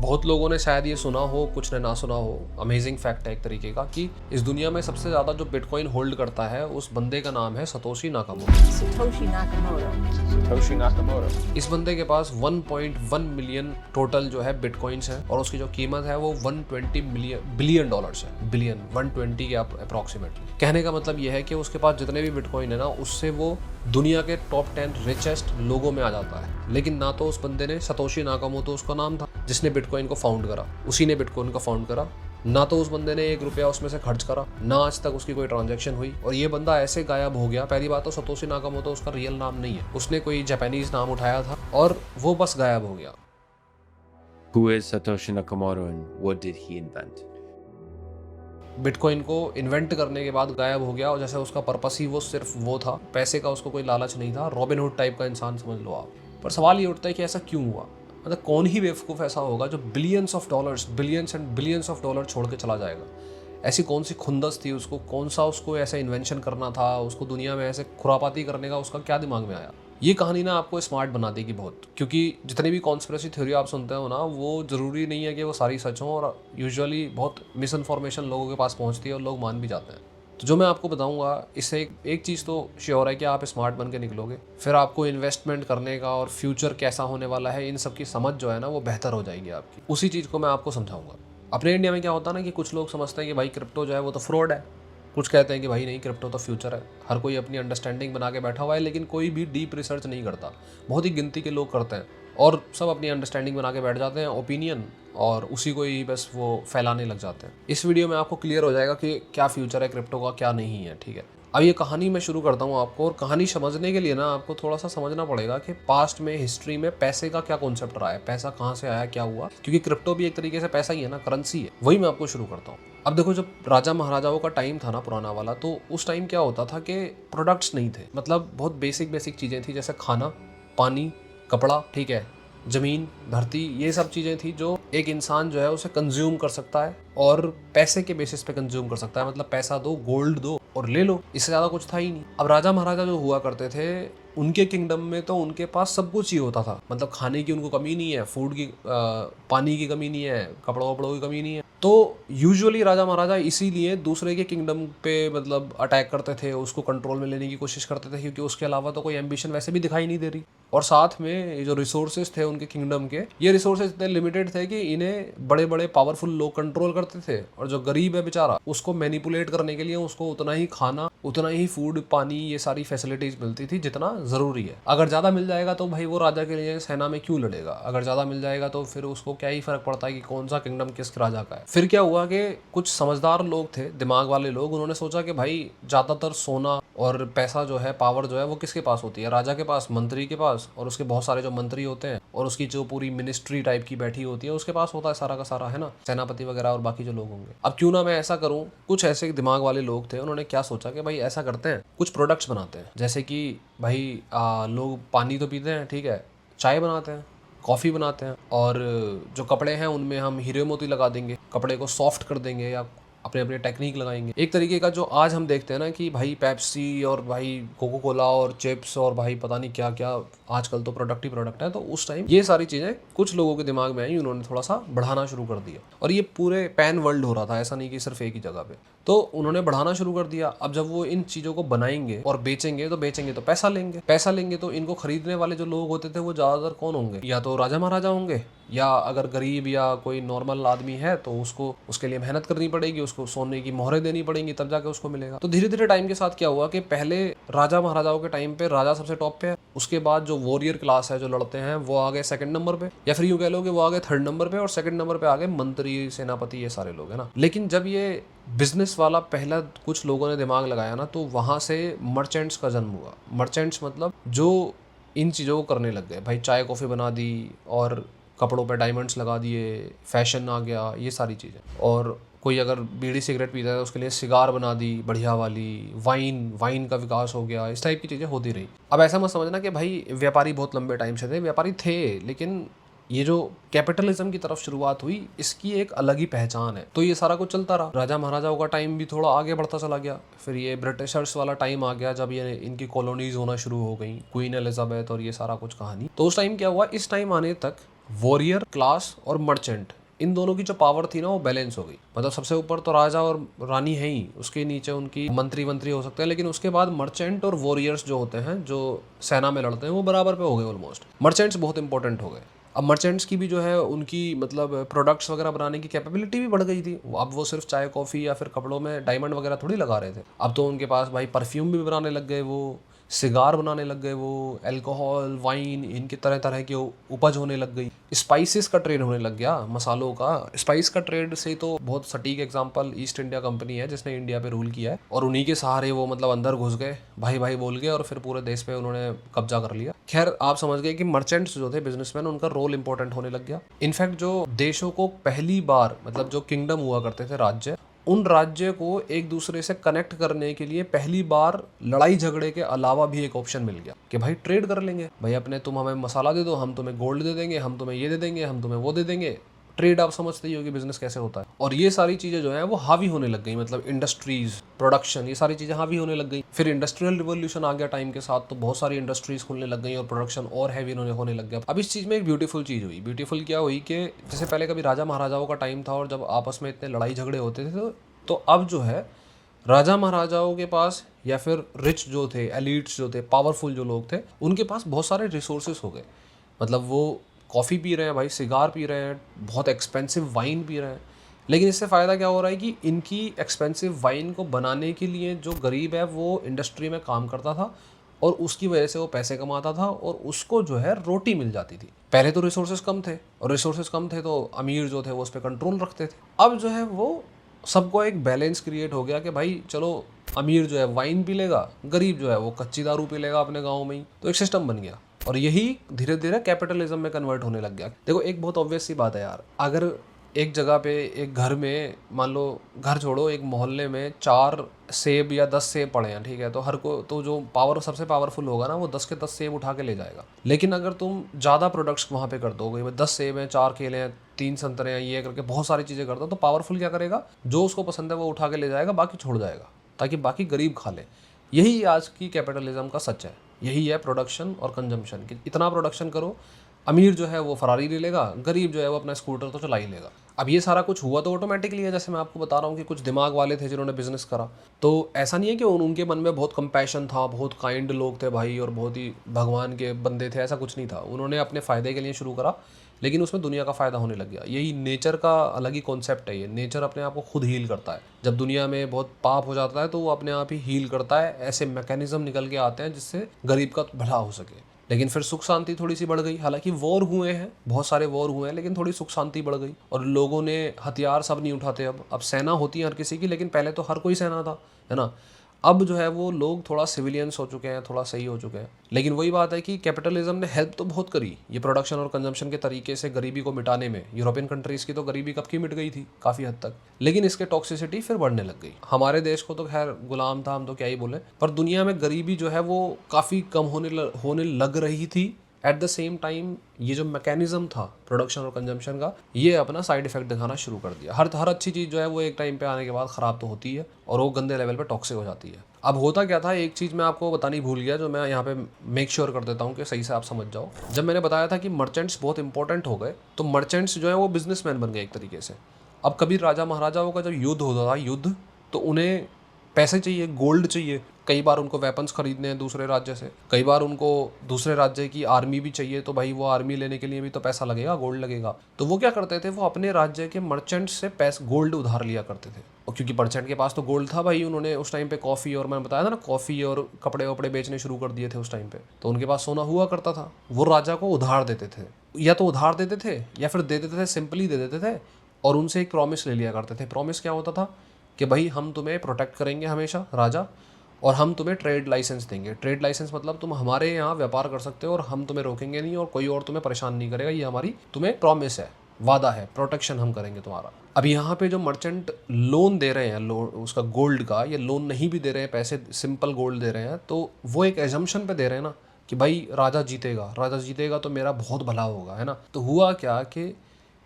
बहुत लोगों ने शायद ये सुना हो, कुछ ने ना सुना हो। अमेजिंग फैक्ट है एक तरीके का कि इस दुनिया में सबसे ज़्यादा जो बिटकॉइन होल्ड करता है उस बंदे का नाम है सतोशी नाकामोटो। Satoshi Nakamoto. इस बंदे के पास 1.1 मिलियन टोटल जो है बिटकॉइंस है और उसकी जो कीमत है वो 120 बिलियन डॉलर्स है। बिलियन 120 के अप्रोक्सीमेटली। कहने का मतलब ये है कि उसके पास जितने भी बिटकॉइन है ना, उससे वो दुनिया के टॉप 10 रिचेस्ट लोगों में आ जाता है। लेकिन ना तो उस बंदे ने, सतोशी नाकामोटो उसका नाम था जिसने बिटकॉइन को फाउंड करा, उसी ने बिटकॉइन को फाउंड करा। ना तो उस बंदे ने 1 रुपया उसमें से खर्च करा, ना आज तक उसकी कोई ट्रांजैक्शन हुई, और ये बंदा ऐसे गायब हो गया। पहली बात तो सतोशी नाकामोटो उसका रियल नाम नहीं है, उसने कोई जापानीज नाम उठाया था और वो बस गायब हो गया। Who is Satoshi Nakamoto and what did he invent? Bitcoin को इन्वेंट करने के बाद गायब हो गया, और जैसे उसका पर्पस ही वो सिर्फ वो था, पैसे का उसको कोई लालच नहीं था। रॉबिनहुड टाइप का इंसान समझ लो आप। पर सवाल ये उठता है कि ऐसा क्यों हुआ? मतलब कौन ही बेवकूफ़ ऐसा होगा जो billions of dollars, billions and billions of dollar छोड़ के चला जाएगा? ऐसी कौन सी खुंदस थी उसको, कौन सा उसको ऐसा इन्वेंशन करना था, उसको दुनिया में ऐसे खुरापाती करने का उसका क्या दिमाग में आया? ये कहानी ना आपको स्मार्ट बना देगी बहुत, क्योंकि जितनी भी कॉन्स्पिरेसी थ्योरी आप सुनते हो ना, वो ज़रूरी नहीं है कि वो सारी सच हों, और यूजुअली बहुत मिस इन्फॉर्मेशन लोगों के पास पहुंचती है और लोग मान भी जाते हैं। तो जो मैं आपको बताऊंगा, इससे एक चीज़ तो श्योर है कि आप स्मार्ट बन के निकलोगे, फिर आपको इन्वेस्टमेंट करने का और फ्यूचर कैसा होने वाला है इन सब की समझ जो है ना, वो बेहतर हो जाएगी आपकी। उसी चीज़ को मैं आपको समझाऊंगा। अपने इंडिया में क्या होता है ना कि कुछ लोग समझते हैं कि भाई क्रिप्टो जो है वो तो फ्रॉड है, कुछ कहते हैं कि भाई नहीं, क्रिप्टो तो फ्यूचर है। हर कोई अपनी अंडरस्टैंडिंग बना के बैठा हुआ है, लेकिन कोई भी डीप रिसर्च नहीं करता। बहुत ही गिनती के लोग करते हैं और सब अपनी अंडरस्टैंडिंग बना के बैठ जाते हैं, ओपिनियन, और उसी को ही बस वो फैलाने लग जाते हैं। इस वीडियो में आपको क्लियर हो जाएगा कि क्या फ्यूचर है क्रिप्टो का, क्या नहीं है। ठीक है, अब ये कहानी मैं शुरू करता हूँ आपको, और कहानी समझने के लिए ना आपको थोड़ा सा समझना पड़ेगा कि पास्ट में, हिस्ट्री में पैसे का क्या कॉन्सेप्ट रहा है, पैसा कहाँ से आया, क्या हुआ। क्योंकि क्रिप्टो भी एक तरीके से पैसा ही है ना, करेंसी है। वही मैं आपको शुरू करता हूँ। अब देखो, जब राजा महाराजाओं का टाइम था ना, पुराना वाला, तो उस टाइम क्या होता था कि प्रोडक्ट्स नहीं थे। मतलब बहुत बेसिक चीज़ें थी, जैसे खाना, पानी, कपड़ा, ठीक है, ज़मीन, धरती, ये सब चीज़ें थी जो एक इंसान जो है उसे कंज्यूम कर सकता है और पैसे के बेसिस पे कंज्यूम कर सकता है। मतलब पैसा दो, गोल्ड दो और ले लो, इससे ज़्यादा कुछ था ही नहीं। अब राजा महाराजा जो हुआ करते थे, उनके किंगडम में तो उनके पास सब कुछ ही होता था। मतलब खाने की उनको कमी नहीं है, फूड की, पानी की कमी नहीं है, कपड़ों वपड़ों की कमी नहीं है। तो यूजुअली राजा महाराजा इसीलिए दूसरे के किंगडम पे मतलब अटैक करते थे, उसको कंट्रोल में लेने की कोशिश करते थे, क्योंकि उसके अलावा तो कोई एम्बिशन वैसे भी दिखाई नहीं दे रही। और साथ में ये जो रिसोर्सेज थे उनके किंगडम के, ये रिसोर्सेज इतने लिमिटेड थे कि इन्हें बड़े बड़े पावरफुल लोग कंट्रोल करते थे, और जो गरीब है बेचारा, उसको मैनिपुलेट करने के लिए उसको उतना ही खाना, उतना ही फूड, पानी, ये सारी फैसिलिटीज मिलती थी जितना ज़रूरी है। अगर ज़्यादा मिल जाएगा तो भाई वो राजा के लिए सेना में क्यों लड़ेगा? अगर ज़्यादा मिल जाएगा तो फिर उसको क्या ही फ़र्क पड़ता है कि कौन सा किंगडम किस राजा का है। फिर क्या हुआ कि कुछ समझदार लोग थे, दिमाग वाले लोग, उन्होंने सोचा कि भाई ज़्यादातर सोना और पैसा जो है, पावर जो है, वो किसके पास होती है? राजा के पास, मंत्री के पास, और उसके बहुत सारे जो मंत्री होते हैं और उसकी जो पूरी मिनिस्ट्री टाइप की बैठी होती है, उसके पास होता है सारा का सारा, है ना, सेनापति वगैरह और बाकी जो लोग होंगे। अब क्यों ना मैं ऐसा करूं, कुछ ऐसे दिमाग वाले लोग थे, उन्होंने क्या सोचा कि भाई ऐसा करते हैं, कुछ प्रोडक्ट्स बनाते हैं। जैसे कि भाई लोग पानी तो पीते हैं, ठीक है, चाय बनाते हैं, कॉफ़ी बनाते हैं, और जो कपड़े हैं उनमें हम हीरे मोती लगा देंगे, कपड़े को सॉफ्ट कर देंगे या अपने अपने टेक्निक लगाएंगे। एक तरीके का जो आज हम देखते हैं ना कि भाई पेप्सी और भाई कोको कोला और चिप्स और भाई पता नहीं क्या क्या, आजकल तो प्रोडक्ट ही प्रोडक्ट है। तो उस टाइम ये सारी चीज़ें कुछ लोगों के दिमाग में आई, उन्होंने थोड़ा सा बढ़ाना शुरू कर दिया, और ये पूरे पैन वर्ल्ड हो रहा था, ऐसा नहीं कि सिर्फ एक ही जगह पे। तो उन्होंने बढ़ाना शुरू कर दिया। अब जब वो इन चीज़ों को बनाएंगे और बेचेंगे तो पैसा लेंगे। पैसा लेंगे तो इनको खरीदने वाले जो लोग होते थे वो ज़्यादातर कौन होंगे? या तो राजा महाराजा होंगे, या अगर गरीब या कोई नॉर्मल आदमी है तो उसको उसके लिए मेहनत करनी पड़ेगी, उसको सोने की मोहरें देनी पड़ेंगी, तब जाके उसको मिलेगा। तो धीरे धीरे टाइम के साथ क्या हुआ कि पहले राजा महाराजाओं के टाइम पे राजा सबसे टॉप पे है, उसके बाद जो वॉरियर क्लास है, जो लड़ते हैं, वो आ गए सेकंड नंबर पे, या फिर यूँ कह लो कि वो आ गए थर्ड नंबर पे, और सेकंड नंबर पे आ गए मंत्री, सेनापति, ये सारे लोग, है ना। लेकिन जब ये बिजनेस वाला पहला कुछ लोगों ने दिमाग लगाया ना, तो वहाँ से मर्चेंट्स का जन्म हुआ। मर्चेंट्स मतलब जो इन चीज़ों को करने लग गए। भाई चाय कॉफ़ी बना दी, और कपड़ों पे डायमंड्स लगा दिए, फैशन आ गया, ये सारी चीज़ें। और कोई अगर बीड़ी सिगरेट पीता है उसके लिए सिगार बना दी बढ़िया वाली, वाइन का विकास हो गया, इस टाइप की चीज़ें होती रही। अब ऐसा मत समझना कि भाई व्यापारी बहुत लंबे टाइम से थे, व्यापारी थे, लेकिन ये जो कैपिटलिज्म की तरफ शुरुआत हुई, इसकी एक अलग ही पहचान है। तो ये सारा कुछ चलता रहा। राजा महाराजाओं का टाइम भी थोड़ा आगे बढ़ता चला गया, फिर ये ब्रिटिशर्स वाला टाइम आ गया, जब ये इनकी कॉलोनीज होना शुरू हो गई, क्वीन एलिजाबेथ और ये सारा कुछ कहानी। तो उस टाइम क्या हुआ, इस टाइम आने तक वॉरियर क्लास और मर्चेंट, इन दोनों की जो पावर थी ना वो बैलेंस हो गई। मतलब सबसे ऊपर तो राजा और रानी है ही, उसके नीचे उनकी मंत्री हो सकते हैं, लेकिन उसके बाद मर्चेंट और वॉरियर्स जो होते हैं जो सेना में लड़ते हैं वो बराबर पे हो गए ऑलमोस्ट। मर्चेंट्स बहुत इंपॉर्टेंट हो गए। अब मर्चेंट्स की भी जो है उनकी मतलब प्रोडक्ट्स वगैरह बनाने की कैपेबिलिटी भी बढ़ गई थी। अब वो सिर्फ चाय कॉफ़ी या फिर कपड़ों में डायमंड वगैरह थोड़ी लगा रहे थे, अब तो उनके पास भाई परफ्यूम भी बनाने लग गए, वो सिगार बनाने लग गए, वो अल्कोहल वाइन इनकी तरह तरह की उपज होने लग गई। स्पाइसेस का ट्रेड होने लग गया, मसालों का। स्पाइस का ट्रेड से तो बहुत सटीक एग्जांपल ईस्ट इंडिया कंपनी है जिसने इंडिया पे रूल किया है, और उन्हीं के सहारे वो मतलब अंदर घुस गए, भाई भाई बोल गए, और फिर पूरे देश पे उन्होंने कब्जा कर लिया। खैर आप समझ गए कि मर्चेंट्स जो थे, बिजनेसमैन, उनका रोल इंपॉर्टेंट होने लग गया। इनफैक्ट जो देशों को पहली बार मतलब जो किंगडम हुआ करते थे, राज्य, उन राज्य को एक दूसरे से कनेक्ट करने के लिए पहली बार लड़ाई झगड़े के अलावा भी एक ऑप्शन मिल गया कि भाई ट्रेड कर लेंगे, भाई अपने तुम हमें मसाला दे दो, हम तुम्हें गोल्ड दे देंगे, हम तुम्हें ये दे देंगे, हम तुम्हें वो दे देंगे। ट्रेड आप समझते ही हो कि बिजनेस कैसे होता है। और ये सारी चीज़ें जो है वो हावी होने लग गई, मतलब इंडस्ट्रीज, प्रोडक्शन, ये सारी चीज़ें हावी होने लग गई। फिर इंडस्ट्रियल रिवॉल्यूशन आ गया टाइम के साथ, तो बहुत सारी इंडस्ट्रीज खुलने लग गई और प्रोडक्शन और हैवी होने लग गया। अब इस चीज़ में एक ब्यूटीफुल चीज़ हुई। ब्यूटीफुल क्या हुई कि जैसे पहले कभी राजा महाराजाओं का टाइम था और जब आपस में इतने लड़ाई झगड़े होते थे, तो अब जो है राजा महाराजाओं के पास या फिर रिच जो थे, एलिट्स जो थे, पावरफुल जो लोग थे, उनके पास बहुत सारे रिसोर्सेस हो गए। मतलब वो कॉफ़ी पी रहे हैं भाई, सिगार पी रहे हैं, बहुत एक्सपेंसिव वाइन पी रहे हैं। लेकिन इससे फ़ायदा क्या हो रहा है कि इनकी एक्सपेंसिव वाइन को बनाने के लिए जो गरीब है वो इंडस्ट्री में काम करता था, और उसकी वजह से वो पैसे कमाता था, और उसको जो है रोटी मिल जाती थी। पहले तो रिसोर्सेज कम थे, और रिसोर्सेज कम थे तो अमीर जो थे वो उस पर कंट्रोल रखते थे। अब जो है वो सबको एक बैलेंस क्रिएट हो गया कि भाई चलो, अमीर जो है वाइन पी लेगा, गरीब जो है वो कच्ची दारू पी लेगा अपने गाँव में ही। तो एक सिस्टम बन गया, और यही धीरे धीरे कैपिटलिज्म में कन्वर्ट होने लग गया। देखो एक बहुत ऑब्वियस सी बात है यार, अगर एक जगह पे एक घर में, मान लो घर छोड़ो, एक मोहल्ले में 4 सेब या 10 सेब पड़े हैं, ठीक है, तो हर को तो जो सबसे पावरफुल होगा ना वो 10 के 10 सेब उठा के ले जाएगा। लेकिन अगर तुम ज़्यादा प्रोडक्ट्स वहाँ पे कर दोगे, 10 सेब हैं, 4 केले हैं, 3 संतरे हैं, ये करके बहुत सारी चीज़ें कर दो, तो पावरफुल क्या करेगा, जो उसको पसंद है वो उठा के ले जाएगा, बाकी छोड़ जाएगा, ताकि बाकी गरीब खा ले। यही आज की कैपिटलिज्म का सच है। यही है प्रोडक्शन और कंजम्पशन की। इतना प्रोडक्शन करो, अमीर जो है वो फरारी ले लेगा, गरीब जो है वो अपना स्कूटर तो चला ही लेगा। अब ये सारा कुछ हुआ तो ऑटोमेटिकली है, जैसे मैं आपको बता रहा हूँ कि कुछ दिमाग वाले थे जिन्होंने बिजनेस करा। तो ऐसा नहीं है कि उनके मन में बहुत कंपैशन था, बहुत काइंड लोग थे भाई, और बहुत ही भगवान के बंदे थे, ऐसा कुछ नहीं था। उन्होंने अपने फ़ायदे के लिए शुरू करा, लेकिन उसमें दुनिया का फ़ायदा होने लग गया। यही नेचर का अलग ही कॉन्सेप्ट है। ये नेचर अपने आप को खुद हील करता है। जब दुनिया में बहुत पाप हो जाता है तो वो अपने आप ही हील करता है। ऐसे मैकेनिज्म निकल के आते हैं जिससे गरीब का भला हो सके। लेकिन फिर सुख शांति थोड़ी सी बढ़ गई। हालांकि वॉर हुए हैं, बहुत सारे वॉर हुए हैं, लेकिन थोड़ी सुख शांति बढ़ गई, और लोगों ने हथियार सब नहीं उठाते। अब सेना होती है हर किसी की, लेकिन पहले तो हर कोई सेना था, है ना। अब जो है वो लोग थोड़ा सिविलियंस हो चुके हैं, थोड़ा सही हो चुके हैं। लेकिन वही बात है कि कैपिटलिज्म ने हेल्प तो बहुत करी ये प्रोडक्शन और कंजम्पशन के तरीके से गरीबी को मिटाने में। यूरोपियन कंट्रीज़ की तो गरीबी कब की मिट गई थी काफ़ी हद तक, लेकिन इसके टॉक्सिसिटी फिर बढ़ने लग गई। हमारे देश को तो खैर गुलाम था, हम तो क्या ही बोले, पर दुनिया में गरीबी जो है वो काफ़ी कम होने लग रही थी। एट द सेम टाइम ये जो मैकेनिज्म था प्रोडक्शन और कंजम्पशन का, ये अपना साइड इफेक्ट दिखाना शुरू कर दिया। हर अच्छी चीज़ जो है वो एक टाइम पे आने के बाद ख़राब तो होती है, और वो गंदे लेवल पे टॉक्सिक हो जाती है। अब होता क्या था, एक चीज़ मैं आपको बतानी भूल गया, जो मैं यहाँ पे मेक श्योर कर देता हूँ कि सही से आप समझ जाओ। जब मैंने बताया था कि मर्चेंट्स बहुत इंपॉर्टेंट हो गए, तो मर्चेंट्स जो है वो बिजनेसमैन बन गए एक तरीके से। अब कभी राजा महाराजाओं का जब युद्ध होता था, युद्ध, तो उन्हें पैसे चाहिए, गोल्ड चाहिए। कई बार उनको वेपन्स खरीदने हैं दूसरे राज्य से, कई बार उनको दूसरे राज्य की आर्मी भी चाहिए, तो भाई वो आर्मी लेने के लिए भी तो पैसा लगेगा, गोल्ड लगेगा। तो वो क्या करते थे, वो अपने राज्य के मर्चेंट्स से पैसे गोल्ड उधार लिया करते थे। और क्योंकि मर्चेंट के पास तो गोल्ड था भाई, उन्होंने उस टाइम पे कॉफ़ी, और मैंने बताया था ना, कॉफ़ी और कपड़े वपड़े बेचने शुरू कर दिए थे उस टाइम पे, तो उनके पास सोना हुआ करता था। वो राजा को उधार देते थे, या तो उधार देते थे या फिर दे देते थे, सिंपली दे देते थे, और उनसे एक प्रॉमिस ले लिया करते थे। प्रॉमिस क्या होता था कि भाई हम तुम्हें प्रोटेक्ट करेंगे हमेशा राजा, और हम तुम्हें ट्रेड लाइसेंस देंगे। ट्रेड लाइसेंस मतलब तुम हमारे यहाँ व्यापार कर सकते हो और हम तुम्हें रोकेंगे नहीं, और कोई और तुम्हें परेशान नहीं करेगा। ये हमारी तुम्हें प्रॉमिस है, वादा है, प्रोटेक्शन हम करेंगे तुम्हारा। अब यहाँ पे जो मर्चेंट लोन दे रहे हैं, उसका गोल्ड का, ये लोन नहीं भी दे रहे हैं, पैसे सिंपल गोल्ड दे रहे हैं, तो वो एक एजम्पशन पे दे रहे हैं ना कि भाई राजा जीतेगा तो मेरा बहुत भला होगा, है ना। तो हुआ क्या कि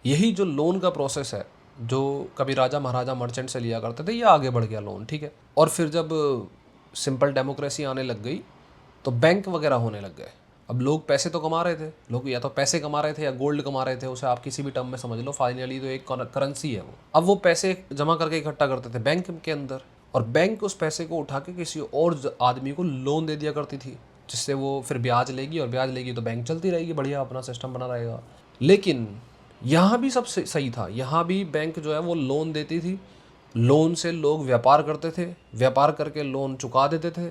यही जो लोन का प्रोसेस है, जो कभी राजा महाराजा मर्चेंट से लिया करते थे, ये आगे बढ़ गया लोन, ठीक है। और फिर जब सिंपल डेमोक्रेसी आने लग गई, तो बैंक वगैरह होने लग गए। अब लोग पैसे तो कमा रहे थे, लोग या तो पैसे कमा रहे थे या गोल्ड कमा रहे थे, उसे आप किसी भी टर्म में समझ लो, फाइनली तो एक करेंसी है वो। अब वो पैसे जमा करके इकट्ठा करते थे बैंक के अंदर, और बैंक उस पैसे को उठा के किसी और आदमी को लोन दे दिया करती थी, जिससे वो फिर ब्याज लेगी, और ब्याज लेगी तो बैंक चलती रहेगी, बढ़िया अपना सिस्टम बना रहेगा। लेकिन यहाँ भी सब सही था, यहाँ भी बैंक जो है वो लोन देती थी, लोन से लोग व्यापार करते थे, व्यापार करके लोन चुका देते थे,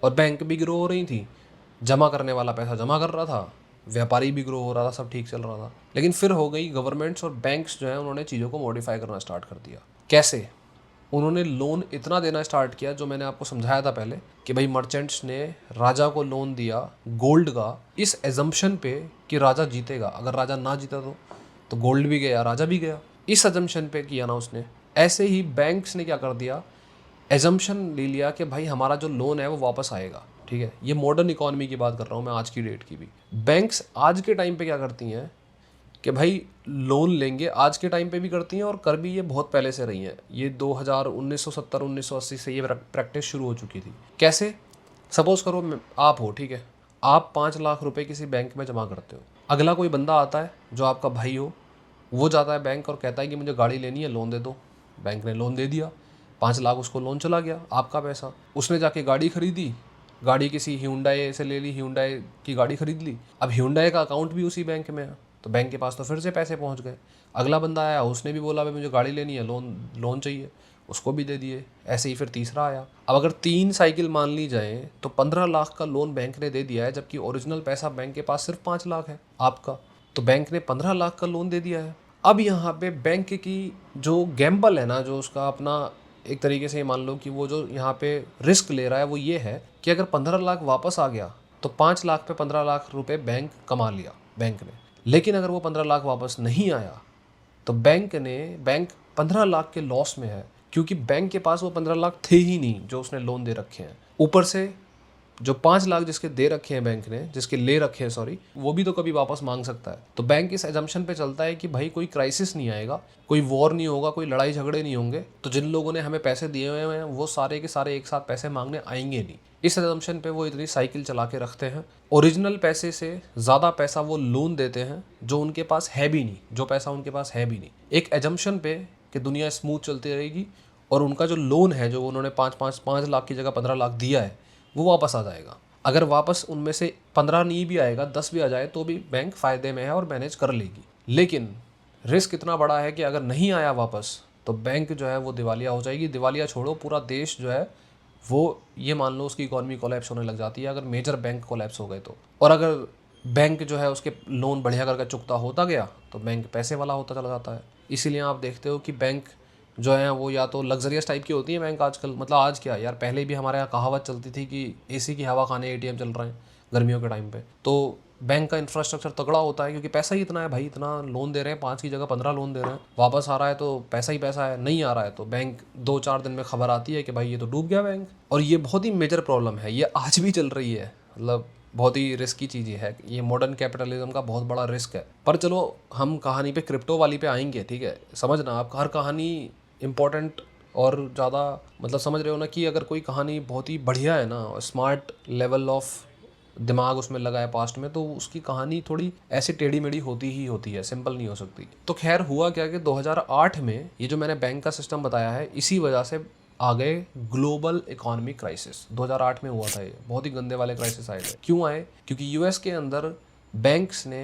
और बैंक भी ग्रो हो रही थी, जमा करने वाला पैसा जमा कर रहा था, व्यापारी भी ग्रो हो रहा था, सब ठीक चल रहा था। लेकिन फिर हो गई गवर्नमेंट्स और बैंक्स जो है उन्होंने चीज़ों को मॉडिफाई करना स्टार्ट कर दिया। कैसे? उन्होंने लोन इतना देना स्टार्ट किया, जो मैंने आपको समझाया था पहले कि भाई मर्चेंट्स ने राजा को लोन दिया गोल्ड का, इस एजम्पशन पे कि राजा जीतेगा, अगर राजा ना जीता तो गोल्ड भी गया, राजा भी गया, इस एजम्पशन पे किया ना उसने। ऐसे ही बैंक्स ने क्या कर दिया, एजम्पशन ले लिया कि भाई हमारा जो लोन है वो वापस आएगा। ठीक है, ये मॉडर्न इकोनॉमी की बात कर रहा हूँ मैं, आज की डेट की भी। बैंक्स आज के टाइम पे क्या करती हैं कि भाई लोन लेंगे, आज के टाइम पे भी करती हैं और कर भी ये बहुत पहले से रही हैं। ये 1970 1980 से ये प्रैक्टिस शुरू हो चुकी थी। कैसे? सपोज करो आप हो, ठीक है, आप 5 लाख रुपए किसी बैंक में जमा करते हो, अगला कोई बंदा आता है जो आपका भाई हो, वो जाता है बैंक और कहता है कि मुझे गाड़ी लेनी है, लोन दे दो। बैंक ने लोन दे दिया, 5 लाख उसको लोन चला गया, आपका पैसा। उसने जाके गाड़ी खरीदी, गाड़ी किसी ह्यूंडई से ले ली, ह्यूंडई की गाड़ी खरीद ली। अब ह्यूंडई का अकाउंट भी उसी बैंक में है, तो बैंक के पास तो फिर से पैसे पहुंच गए। अगला बंदा आया, उसने भी बोला भाई मुझे गाड़ी लेनी है, लोन चाहिए, उसको भी दे दिए। ऐसे ही फिर तीसरा आया। अब अगर 3 साइकिल मान ली जाए तो 15 लाख का लोन बैंक ने दे दिया है, जबकि ओरिजिनल पैसा बैंक के पास सिर्फ 5 लाख है आपका, तो बैंक ने 15 लाख का लोन दे दिया है। अब यहाँ पे बैंक की जो गैम्बल है ना, जो उसका अपना एक तरीके से मान लो कि वो जो यहाँ पे रिस्क ले रहा है वो ये है कि अगर 15 लाख वापस आ गया तो 5 लाख पे 15 लाख रुपए बैंक कमा लिया बैंक ने। लेकिन अगर वो 15 लाख वापस नहीं आया तो बैंक 15 लाख के लॉस में है, क्योंकि बैंक के पास वो 15 लाख थे ही नहीं जो उसने लोन दे रखे हैं। ऊपर से जो 5 लाख जिसके दे रखे हैं बैंक ने, जिसके ले रखे हैं सॉरी, वो भी तो कभी वापस मांग सकता है। तो बैंक इस एजम्पशन पे चलता है कि भाई कोई क्राइसिस नहीं आएगा, कोई वॉर नहीं होगा, कोई लड़ाई झगड़े नहीं होंगे, तो जिन लोगों ने हमें पैसे दिए हुए हैं वो सारे के सारे एक साथ पैसे मांगने आएंगे नहीं। इस एजम्पशन पे वो इतनी साइकिल चला के रखते हैं। ओरिजिनल पैसे से ज़्यादा पैसा वो लोन देते हैं जो उनके पास है भी नहीं, जो पैसा उनके पास है भी नहीं, एक एजम्पशन पे कि दुनिया स्मूथ चलती रहेगी और उनका जो लोन है, जो उन्होंने 5 लाख की जगह 15 लाख दिया है, वो वापस आ जाएगा। अगर वापस उनमें से 15 नहीं भी आएगा, 10 भी आ जाए, तो भी बैंक फ़ायदे में है और मैनेज कर लेगी। लेकिन रिस्क इतना बड़ा है कि अगर नहीं आया वापस तो बैंक जो है वो दिवालिया हो जाएगी। दिवालिया छोड़ो, पूरा देश जो है वो, ये मान लो उसकी इकॉनमी कोलैप्स होने लग जाती है अगर मेजर बैंक कोलैप्स हो गए तो। और अगर बैंक जो है उसके लोन बढ़िया करके चुकता होता गया तो बैंक पैसे वाला होता चला जाता है। इसीलिए आप देखते हो कि बैंक जो है वो या तो लग्जरियस टाइप की होती है बैंक आजकल। मतलब आज क्या यार, पहले भी हमारे यहाँ कहावत चलती थी कि एसी की हवा खाने एटीएम चल रहे हैं गर्मियों के टाइम पे। तो बैंक का इंफ्रास्ट्रक्चर तगड़ा होता है क्योंकि पैसा ही इतना है भाई, इतना लोन दे रहे हैं, 5 की जगह 15 लोन दे रहे हैं, वापस आ रहा है तो पैसा ही पैसा है, नहीं आ रहा है तो बैंक 2-4 दिन में खबर आती है कि भाई ये तो डूब गया बैंक। और ये बहुत ही मेजर प्रॉब्लम है, ये आज भी चल रही है। मतलब बहुत ही रिस्की चीज़ है, ये मॉडर्न कैपिटलिज्म का बहुत बड़ा रिस्क है। पर चलो हम कहानी पे, क्रिप्टो वाली पे आएंगे, ठीक है। समझना आप, हर कहानी इम्पोर्टेंट और ज़्यादा, मतलब समझ रहे हो ना कि अगर कोई कहानी बहुत ही बढ़िया है ना, स्मार्ट लेवल ऑफ दिमाग उसमें लगा है पास्ट में, तो उसकी कहानी थोड़ी ऐसी टेढ़ी मेढ़ी होती ही होती है, सिंपल नहीं हो सकती। तो खैर हुआ क्या कि 2008 में ये जो मैंने बैंक का सिस्टम बताया है, इसी वजह से आ गए ग्लोबल इकोनॉमिक क्राइसिस। 2008 में हुआ था ये, बहुत ही गंदे वाले क्राइसिस आए थे। क्यों आए? क्योंकि यूएस के अंदर बैंक्स ने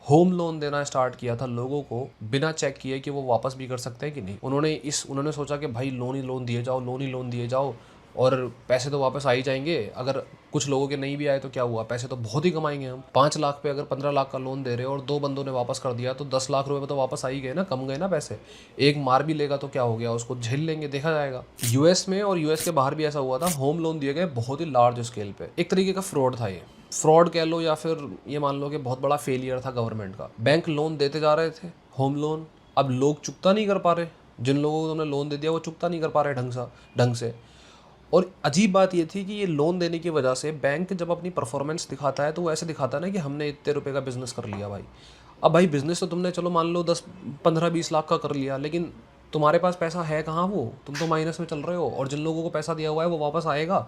होम लोन देना स्टार्ट किया था लोगों को, बिना चेक किए कि वो वापस भी कर सकते हैं कि नहीं। उन्होंने सोचा कि भाई लोन ही लोन दिए जाओ, लोन ही लोन दिए जाओ, और पैसे तो वापस आ ही जाएंगे। अगर कुछ लोगों के नहीं भी आए तो क्या हुआ, पैसे तो बहुत ही कमाएंगे हम। 5 लाख पे अगर 15 लाख का लोन दे रहे हो और 2 बंदों ने वापस कर दिया तो 10 लाख रुपए तो वापस आ ही गए ना, कम गए ना पैसे। एक मार भी लेगा तो क्या हो गया, उसको झेल लेंगे, देखा जाएगा। यूएस में और यूएस के बाहर भी ऐसा हुआ था, होम लोन दिए गए बहुत ही लार्ज स्केल पे। एक तरीके का फ्रॉड था ये, फ्रॉड कह लो या फिर ये मान लो कि बहुत बड़ा फेलियर था गवर्नमेंट का। बैंक लोन देते जा रहे थे, होम लोन, अब लोग चुकता नहीं कर पा रहे, जिन लोगों को उन्होंने लोन दे दिया वो चुकता नहीं कर पा रहे ढंग से। और अजीब बात ये थी कि ये लोन देने की वजह से बैंक जब अपनी परफॉर्मेंस दिखाता है तो वो ऐसे दिखाता है ना कि हमने इतने रुपए का बिजनेस कर लिया भाई। अब भाई बिजनेस तो तुमने चलो मान लो 10-15-20 लाख का कर लिया, लेकिन तुम्हारे पास पैसा है कहाँ, वो तुम तो माइनस में चल रहे हो। और जिन लोगों को पैसा दिया हुआ है वो वापस आएगा,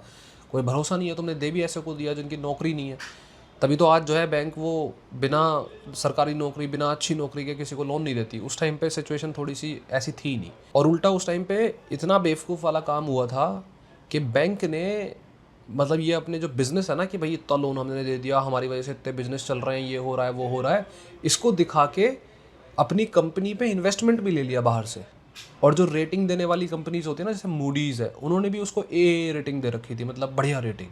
कोई भरोसा नहीं है। तुमने दे भी ऐसे को दिया जिनकी नौकरी नहीं है। तभी तो आज जो है बैंक वो बिना सरकारी नौकरी, बिना अच्छी नौकरी के किसी को लोन नहीं देती। उस टाइम पे सिचुएशन थोड़ी सी ऐसी थी नहीं, और उल्टा उस टाइम पे इतना बेवकूफ़ वाला काम हुआ था कि बैंक ने मतलब ये अपने जो बिज़नेस है ना कि भाई इतना लोन हमने दे दिया, हमारी वजह से इतने बिज़नेस चल रहे हैं, ये हो रहा है वो हो रहा है, इसको दिखा के अपनी कंपनी पे इन्वेस्टमेंट भी ले लिया बाहर से। और जो रेटिंग देने वाली कंपनीज होती है ना, जैसे मूडीज़ है, उन्होंने भी उसको ए रेटिंग दे रखी थी, मतलब बढ़िया रेटिंग।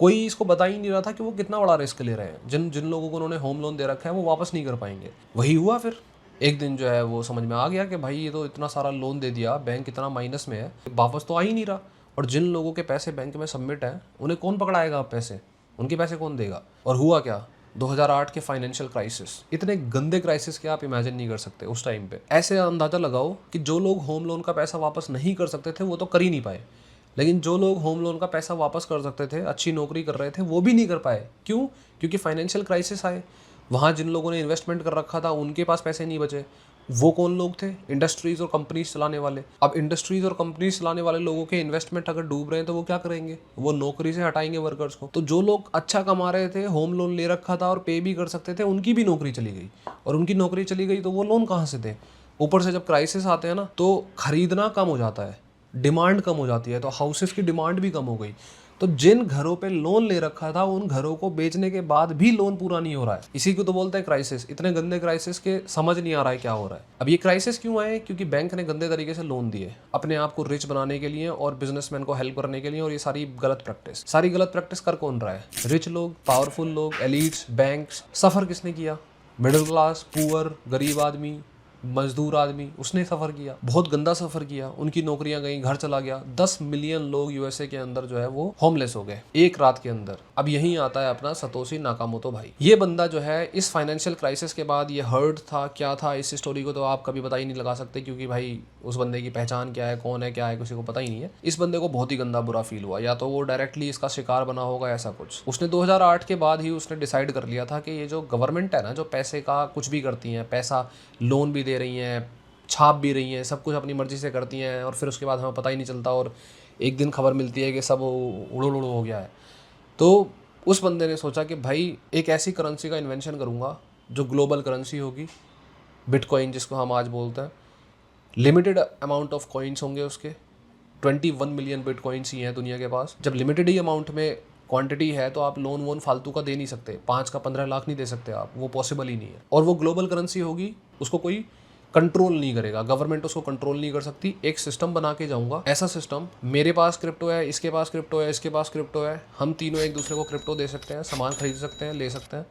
कोई इसको बता ही नहीं रहा था कि वो कितना बड़ा रिस्क ले रहे हैं। जिन जिन लोगों को उन्होंने होम लोन दे रखा है वो वापस नहीं कर पाएंगे। वही हुआ फिर एक दिन जो है वो समझ में आ गया कि भाई ये तो इतना सारा लोन दे दिया, बैंक इतना माइनस में है, वापस तो आ ही नहीं रहा। और जिन लोगों के पैसे बैंक में सबमिट हैं उन्हें कौन पकड़ाएगा अब पैसे, उनके पैसे कौन देगा। और हुआ क्या, 2008 के फाइनेंशियल क्राइसिस, इतने गंदे क्राइसिस के आप इमेजिन नहीं कर सकते उस टाइम पे। ऐसे अंदाज़ा लगाओ कि जो लोग होम लोन का पैसा वापस नहीं कर सकते थे वो तो कर ही नहीं पाए, लेकिन जो लोग होम लोन का पैसा वापस कर सकते थे, अच्छी नौकरी कर रहे थे, वो भी नहीं कर पाए। क्यों? क्योंकि फाइनेंशियल क्राइसिस आए। वहाँ जिन लोगों ने इन्वेस्टमेंट कर रखा था उनके पास पैसे नहीं बचे। वो कौन लोग थे? इंडस्ट्रीज़ और कंपनीज चलाने वाले। अब इंडस्ट्रीज़ और कंपनीज चलाने वाले लोगों के इन्वेस्टमेंट अगर डूब रहे हैं तो वो क्या करेंगे? वो नौकरी से हटाएंगे वर्कर्स को। तो जो लोग अच्छा कमा रहे थे, होम लोन ले रखा था और पे भी कर सकते थे, उनकी भी नौकरी चली गई। और उनकी नौकरी चली गई तो वो लोन कहाँ से दें? ऊपर से जब क्राइसिस आते हैं ना तो खरीदना कम हो जाता है, डिमांड कम हो जाती है, तो हाउसेस की डिमांड भी कम हो गई। तो जिन घरों पे लोन ले रखा था उन घरों को बेचने के बाद भी लोन पूरा नहीं हो रहा है। इसी को तो बोलते हैं क्राइसिस। इतने गंदे क्राइसिस के समझ नहीं आ रहा है क्या हो रहा है। अब ये क्राइसिस क्यों आए? क्योंकि बैंक ने गंदे तरीके से लोन दिए अपने आप को रिच बनाने के लिए और बिजनेसमैन को हेल्प करने के लिए। और ये सारी गलत प्रैक्टिस कर कौन रहा है? रिच लोग, पावरफुल लोग, एलिट्स, बैंक्स। सफर किसने किया? मिडिल क्लास, पुअर, गरीब आदमी, मजदूर आदमी, उसने सफ़र किया, बहुत गंदा सफ़र किया। उनकी नौकरियां गई, घर चला गया। 10 मिलियन लोग यूएसए के अंदर जो है वो होमलेस हो गए एक रात के अंदर। अब यहीं आता है अपना सतोशी नाकामोटो भाई। ये बंदा जो है इस फाइनेंशियल क्राइसिस के बाद ये हर्ट था, क्या था, इस स्टोरी को तो आप कभी पता ही नहीं लगा सकते, क्योंकि भाई उस बंदे की पहचान क्या है, कौन है, क्या है, किसी को पता ही नहीं है। इस बंदे को बहुत ही गंदा बुरा फील हुआ, या तो वो डायरेक्टली इसका शिकार बना होगा, ऐसा कुछ। उसने 2008 के बाद ही उसने डिसाइड कर लिया था कि ये जो गवर्नमेंट है ना, जो पैसे का कुछ भी करती है, पैसा लोन भी दे रही हैं, छाप भी रही हैं, सब कुछ अपनी मर्ज़ी से करती हैं, और फिर उसके बाद हमें पता ही नहीं चलता, और एक दिन खबर मिलती है कि सब उड़ो उड़ो हो गया है। तो उस बंदे ने सोचा कि भाई एक ऐसी करेंसी का इन्वेंशन करूँगा जो ग्लोबल करेंसी होगी, बिटकॉइन जिसको हम आज बोलते हैं। लिमिटेड अमाउंट ऑफ कॉइन्स होंगे उसके, 21 मिलियन बिटकॉइन्स ही हैं दुनिया के पास। जब लिमिटेड ही अमाउंट में क्वांटिटी है तो आप लोन वोन फालतू का दे नहीं सकते, 5 का 15 लाख नहीं दे सकते आप, वो पॉसिबल ही नहीं है। और वो ग्लोबल करेंसी होगी, उसको कोई कंट्रोल नहीं करेगा, गवर्नमेंट उसको कंट्रोल नहीं कर सकती। एक सिस्टम बना के जाऊंगा, ऐसा सिस्टम, मेरे पास क्रिप्टो है, इसके पास क्रिप्टो है, इसके पास क्रिप्टो है, हम तीनों एक दूसरे को क्रिप्टो दे सकते हैं, सामान खरीद सकते हैं, ले सकते हैं।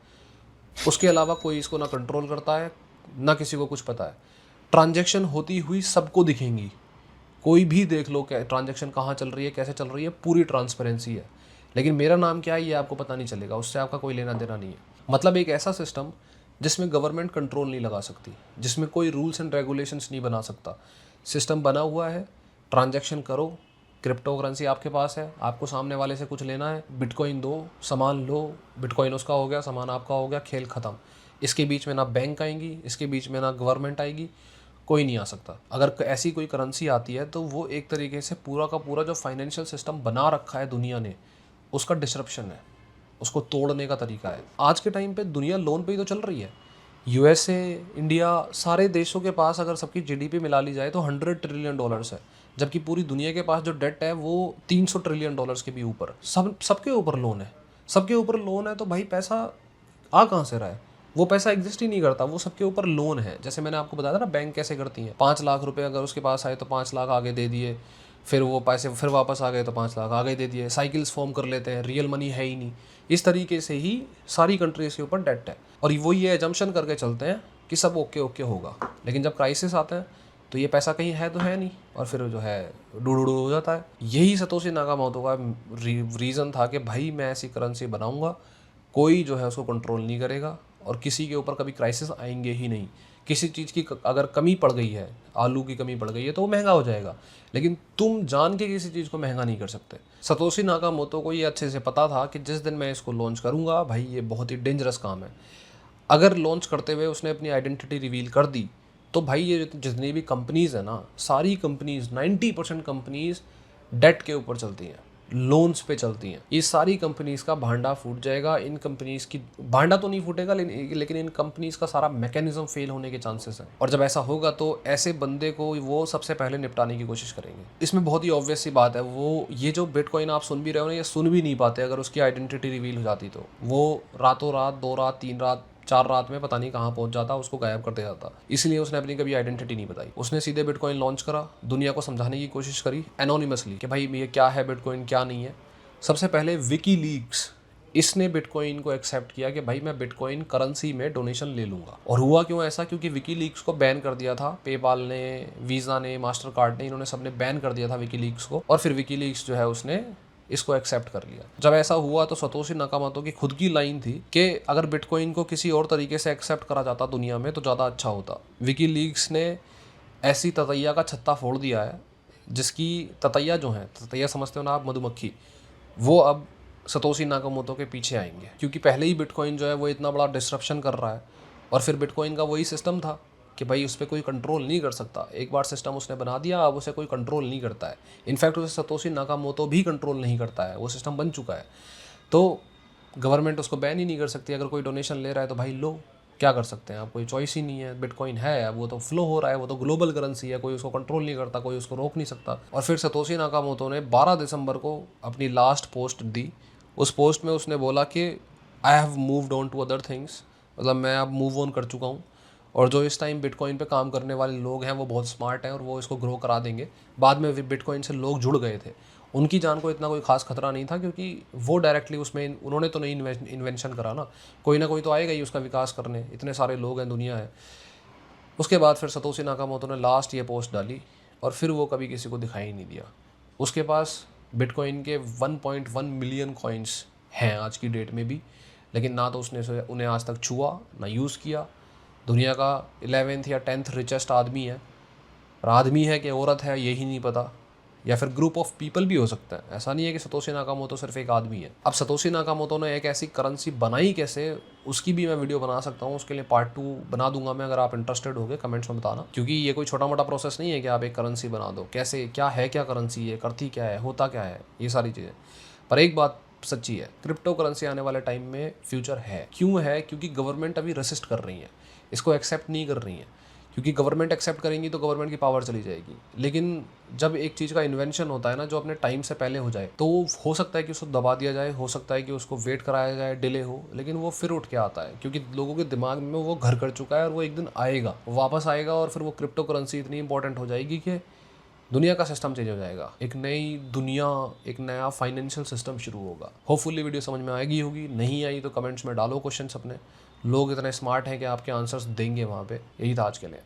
उसके अलावा कोई इसको ना कंट्रोल करता है, ना किसी को कुछ पता है। ट्रांजैक्शन होती हुई सबको दिखेंगी, कोई भी देख लो क्या ट्रांजैक्शन कहाँ चल रही है, कैसे चल रही है, पूरी ट्रांसपेरेंसी है। लेकिन मेरा नाम क्या है ये आपको पता नहीं चलेगा, उससे आपका कोई लेना देना नहीं है। मतलब एक ऐसा सिस्टम जिसमें गवर्नमेंट कंट्रोल नहीं लगा सकती, जिसमें कोई रूल्स एंड रेगुलेशंस नहीं बना सकता। सिस्टम बना हुआ है, ट्रांजैक्शन करो, क्रिप्टो करेंसी आपके पास है, आपको सामने वाले से कुछ लेना है, बिटकॉइन दो, सामान लो, बिटकॉइन उसका हो गया, सामान आपका हो गया, खेल ख़त्म। इसके बीच में ना बैंक आएंगी, इसके बीच में ना गवर्नमेंट आएगी, कोई नहीं आ सकता। अगर ऐसी कोई करेंसी आती है तो वो एक तरीके से पूरा का पूरा जो फाइनेंशियल सिस्टम बना रखा है दुनिया ने, उसका डिसरप्शन है, उसको तोड़ने का तरीका है। आज के टाइम पे दुनिया लोन पे ही तो चल रही है। यूएसए, इंडिया, सारे देशों के पास अगर सबकी जीडीपी मिला ली जाए तो $100 ट्रिलियन है, जबकि पूरी दुनिया के पास जो डेट है वो $300 ट्रिलियन के भी ऊपर। सबके ऊपर लोन है, सबके ऊपर लोन है। तो भाई पैसा आ कहाँ से रहा है? वो पैसा एग्जिस्ट ही नहीं करता, वो सबके ऊपर लोन है। जैसे मैंने आपको बताया था ना बैंक कैसे करती हैं, 5 लाख रुपए अगर उसके पास आए तो 5 लाख आगे दे दिए, फिर वो पैसे फिर वापस आ गए तो 5 लाख आगे दे दिए, साइकिल्स फॉर्म कर लेते हैं, रियल मनी है ही नहीं। इस तरीके से ही सारी कंट्रीज के ऊपर डेट है, और वो ये एजम्पशन करके चलते हैं कि सब ओके ओके होगा। लेकिन जब क्राइसिस आते हैं तो ये पैसा कहीं है तो है नहीं, और फिर जो है डूडू हो जाता है। यही सतोशी नाकामोटो का रीज़न था कि भाई मैं ऐसी करेंसी बनाऊंगा, कोई जो है उसको कंट्रोल नहीं करेगा, और किसी के ऊपर कभी क्राइसिस आएंगे ही नहीं। किसी चीज़ की अगर कमी पड़ गई है, आलू की कमी पड़ गई है, तो वो महंगा हो जाएगा, लेकिन तुम जान के किसी चीज़ को महंगा नहीं कर सकते। सतोशी नाकामोटो को ये अच्छे से पता था कि जिस दिन मैं इसको लॉन्च करूँगा भाई ये बहुत ही डेंजरस काम है। अगर लॉन्च करते हुए उसने अपनी आइडेंटिटी रिवील कर दी तो भाई ये जितनी भी कंपनीज़ है ना, सारी कंपनीज़, 90% कंपनीज़ डेट के ऊपर चलती हैं। लोन्स पे चलती हैं। ये सारी कंपनीज का भांडा फूट जाएगा। इन कंपनीज की भांडा तो नहीं फूटेगा, लेकिन इन कंपनीज का सारा मैकेनिज्म फेल होने के चांसेस हैं। और जब ऐसा होगा तो ऐसे बंदे को वो सबसे पहले निपटाने की कोशिश करेंगे। इसमें बहुत ही ऑब्वियस सी बात है, वो ये जो बिटकॉइन आप सुन भी रहे हो ना, ये सुन भी नहीं पाते अगर उसकी आइडेंटिटी रिवील हो जाती तो। वो रातों रात, 2 रात, 3 रात, 4 रात में पता नहीं कहाँ पहुंच जाता, उसको गायब कर दे जाता। इसलिए उसने अपनी कभी आइडेंटिटी नहीं बताई। उसने सीधे बिटकॉइन लॉन्च करा, दुनिया को समझाने की कोशिश करी एनोनिमसली कि भाई ये क्या है बिटकॉइन, क्या नहीं है। सबसे पहले विकीलीक्स, इसने बिटकॉइन को एक्सेप्ट किया कि भाई मैं बिटकॉइन करेंसी में डोनेशन ले लूँगा। और हुआ क्यों ऐसा? क्योंकि विकीलीक्स को बैन कर दिया था पेपाल ने, वीज़ा ने, मास्टर कार्ड ने, इन्होंने सबने बैन कर दिया था विकीलीक्स को। और फिर विकीलीक्स जो है उसने इसको एक्सेप्ट कर लिया। जब ऐसा हुआ तो सतोशी नाकामोटो की खुद की लाइन थी कि अगर बिटकॉइन को किसी और तरीके से एक्सेप्ट करा जाता दुनिया में तो ज़्यादा अच्छा होता। विकीलीक्स ने ऐसी ततैया का छत्ता फोड़ दिया है जिसकी ततैया जो है, ततैया समझते हो ना आप, मधुमक्खी, वो अब सतोशी नाकामोटो के पीछे आएंगे। क्योंकि पहले ही बिटकॉइन जो है वो इतना बड़ा डिस्ट्रप्शन कर रहा है। और फिर बिटकॉइन का वही सिस्टम था कि भाई उस पर कोई कंट्रोल नहीं कर सकता। एक बार सिस्टम उसने बना दिया, अब उसे कोई कंट्रोल नहीं करता है। इनफैक्ट उसे सतोशी नाकामोटो भी कंट्रोल नहीं करता है, वो सिस्टम बन चुका है। तो गवर्नमेंट उसको बैन ही नहीं कर सकती। अगर कोई डोनेशन ले रहा है तो भाई लो, क्या कर सकते हैं आप, कोई चॉइस ही नहीं है। बिटकॉइन है, वो तो फ्लो हो रहा है, वो तो ग्लोबल करेंसी है, कोई उसको कंट्रोल नहीं करता, कोई उसको रोक नहीं सकता। और फिर सतोशी नाकामोटो ने 12 दिसंबर को अपनी लास्ट पोस्ट दी। उस पोस्ट में उसने बोला कि I have moved on to other things, मतलब मैं अब मूव ऑन कर चुका हूँ। और जो इस टाइम बिटकॉइन पे काम करने वाले लोग हैं वो बहुत स्मार्ट हैं और वो इसको ग्रो करा देंगे। बाद में बिटकॉइन से लोग जुड़ गए थे, उनकी जान को इतना कोई खास खतरा नहीं था, क्योंकि वो डायरेक्टली उसमें, उन्होंने तो नहीं इन्वेंशन करा ना कोई तो आएगा ही उसका विकास करने, इतने सारे लोग हैं, दुनिया है। उसके बाद फिर सतोशी नाकामोटो ने लास्ट ये पोस्ट डाली और फिर वो कभी किसी को दिखाई ही नहीं दिया। उसके पास बिटकॉइन के 1.1 मिलियन कॉइन्स हैं आज की डेट में भी, लेकिन ना तो उसने उन्हें आज तक छुआ, ना यूज़ किया। दुनिया का 11th या 10th रिचेस्ट आदमी है, और आदमी है कि औरत है यही नहीं पता, या फिर ग्रुप ऑफ पीपल भी हो सकता है। ऐसा नहीं है कि सतोशी नाकामोटो सिर्फ एक आदमी है। अब सतोशी नाकामोटो ने एक ऐसी करेंसी बनाई कैसे, उसकी भी मैं वीडियो बना सकता हूँ, उसके लिए पार्ट 2 बना दूंगा मैं। अगर आप इंटरेस्टेड होगे कमेंट्स में बताना, क्योंकि ये कोई छोटा मोटा प्रोसेस नहीं है कि आप एक करेंसी बना दो। कैसे, क्या है, क्या करेंसी है, करती क्या है, होता क्या है, ये सारी चीज़ें। पर एक बात सच्ची है, क्रिप्टो करेंसी आने वाले टाइम में फ्यूचर है। क्यों है? क्योंकि गवर्नमेंट अभी रेसिस्ट कर रही है, इसको एक्सेप्ट नहीं कर रही है। क्योंकि गवर्नमेंट एक्सेप्ट करेंगी तो गवर्नमेंट की पावर चली जाएगी। लेकिन जब एक चीज़ का इन्वेंशन होता है ना, जो अपने टाइम से पहले हो जाए, तो हो सकता है कि उसको दबा दिया जाए, हो सकता है कि उसको वेट कराया जाए, डिले हो, लेकिन वो फिर उठ के आता है। क्योंकि लोगों के दिमाग में वो घर कर चुका है और वो एक दिन आएगा, वापस आएगा। और फिर वो क्रिप्टो करेंसी इतनी इंपॉर्टेंट हो जाएगी कि दुनिया का सिस्टम चेंज हो जाएगा। एक नई दुनिया, एक नया फाइनेंशियल सिस्टम शुरू होगा। होपफुली वीडियो समझ में आएगी होगी, नहीं आई तो कमेंट्स में डालो क्वेश्चंस अपने। लोग इतने स्मार्ट हैं कि आपके आंसर्स देंगे वहाँ पे। यही था आज के लिए।